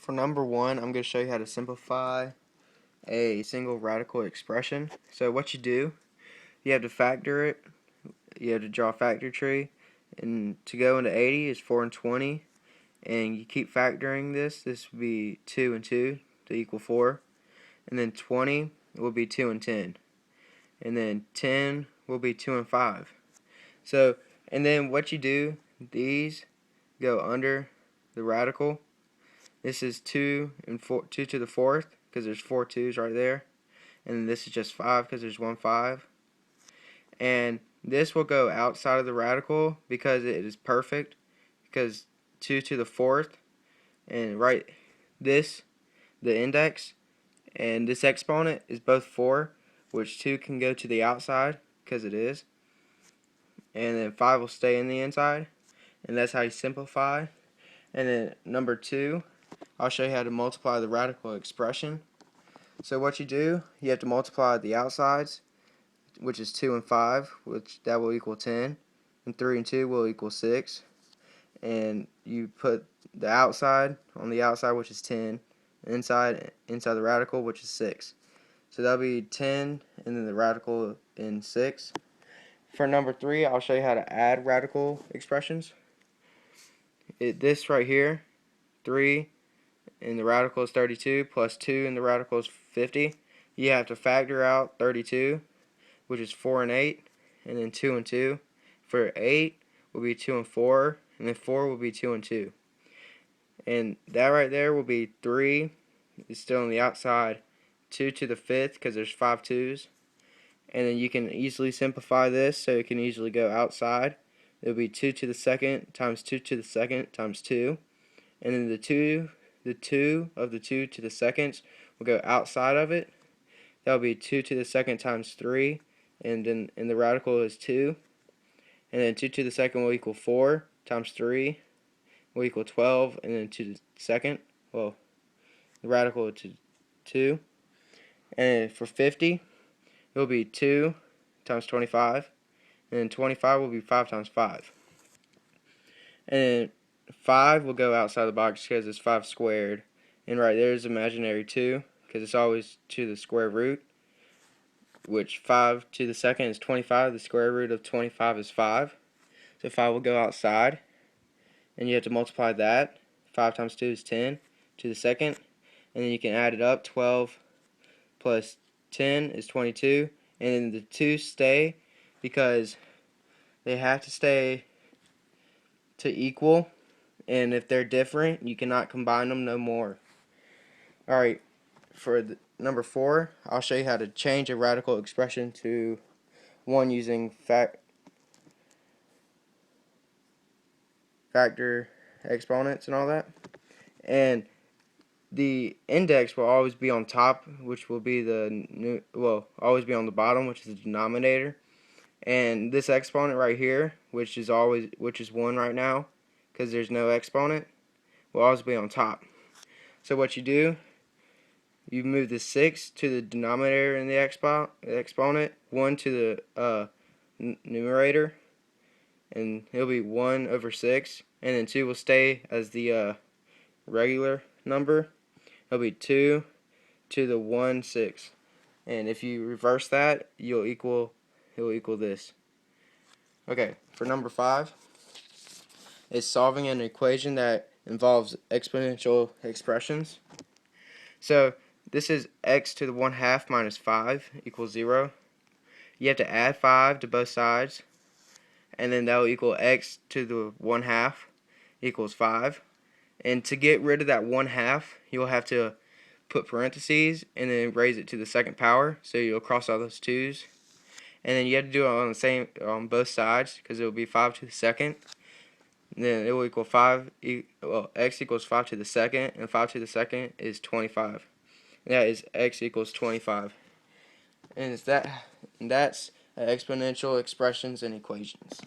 For number one, I'm going to show you how to simplify a single radical expression. So what you do, you have to factor it. You have to draw a factor tree. And to go into 80 is 4 and 20. And you keep factoring this. This would be 2 and 2 to equal 4. And then 20 will be 2 and 10. And then 10 will be 2 and 5. So, and then what you do, these go under the radical. This is 2 and 4, 2 to the 4th, because there's 4 2's right there. And this is just 5 because there's 1 5. And this will go outside of the radical because it is perfect, because 2 to the 4th, and right this, the index, and this exponent is both 4, which 2 can go to the outside because it is. And then 5 will stay in the inside. And that's how you simplify. And then number 2, I'll show you how to multiply the radical expression. So what you do, you have to multiply the outsides, which is 2 and 5, which that will equal 10, and 3 and 2 will equal 6. And you put the outside on the outside, which is 10, inside the radical, which is 6. So that'll be 10, and then the radical in 6. For number 3, I'll show you how to add radical expressions. This right here, 3 and the radical is 32, plus 2 and the radical is 50. You have to factor out 32, which is 4 and 8, and then 2 and 2. For 8 will be 2 and 4, and then 4 will be 2 and 2. And that right there will be 3, is still on the outside, 2 to the 5th, because there's 5 2's. And then you can easily simplify this, so it can easily go outside. It will be 2 to the 2nd times 2 to the 2nd times 2. And then the 2 of the 2 to the 2nds will go outside of it. That will be 2 to the 2nd times 3. And then the radical is 2. And then 2 to the 2nd will equal 4 times 3 will equal 12. And then 2 to the 2nd, well, the radical to 2. And for 50, it will be 2 times 25. And then 25 will be 5 times 5. And 5 will go outside the box because it's 5 squared. And right there is imaginary 2, because it's always to the square root, which 5 to the 2nd is 25. The square root of 25 is 5. So 5 will go outside. And you have to multiply that. 5 times 2 is 10 to the 2nd. And then you can add it up. 12 plus 10 is 22. And then the 2 stay because they have to stay to equal. And if they're different, you cannot combine them no more. Alright, for number 4, I'll show you how to change a radical expression to one using factor exponents and all that. And the index will always be on top, which will be always be on the bottom, which is the denominator. And this exponent right here, which is 1 right now, because there's no exponent, will always be on top. So what you do, you move the 6 to the denominator in the exponent, 1 to the numerator, and it'll be 1 over 6, and then 2 will stay as the regular number. It'll be 2 to the 1 6. And if you reverse that, it will equal this. Okay, for number 5, is solving an equation that involves exponential expressions. So this is x to the 1/2 minus 5 equals 0. You have to add 5 to both sides, and then that will equal x to the 1/2 equals 5. And to get rid of that 1/2, you'll have to put parentheses and then raise it to the 2nd power, so you'll cross all those 2's. And then you have to do it on both sides, because it will be 5 to the 2nd. And then it will equal x equals 5 to the 2nd, and 5 to the 2nd is 25. And that is x equals 25. And that's exponential expressions and equations.